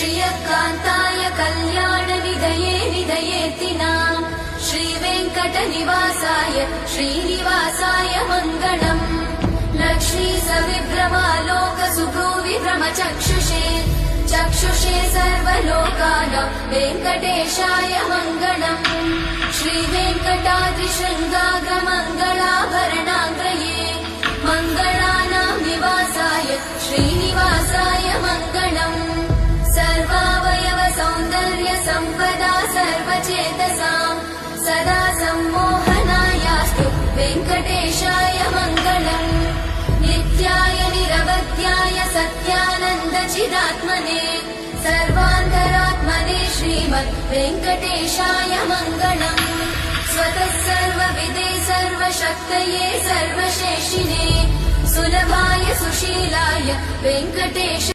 श्रियकान्ताय कल्याणनिधये निधयेतिनाम् श्रीवेङ्कटनिवासाय श्रीनिवासाय मङ्गलम् लक्ष्मी सविभ्रमालोकसुभ्रूविभ्रमचक्षुषे चक्षुषे सर्वलोकानां वेङ्कटेशाय मङ्गलम् श्रीवेङ्कटाद्रिशृङ्गाग्रमङ्गलाभरणाग्रये मङ्गलानां निवासाय श्रीनिवासाय मङ्गलम् सर्वावयव सौन्दर्य सम्पदा सर्वचेतसां सदा सम्मोहनायास्तु वेङ्कटेशाय मङ्गलम् नित्याय निरवध्याय सत्यानन्द चिदात्मने सर्वान्तरात्मने श्रीमद् वेङ्कटेशाय मङ्गलम् स्वतः सर्वविदे सर्वशक्तये सर्वशेषिने सुलभाय सुशीलाय वेङ्कटेश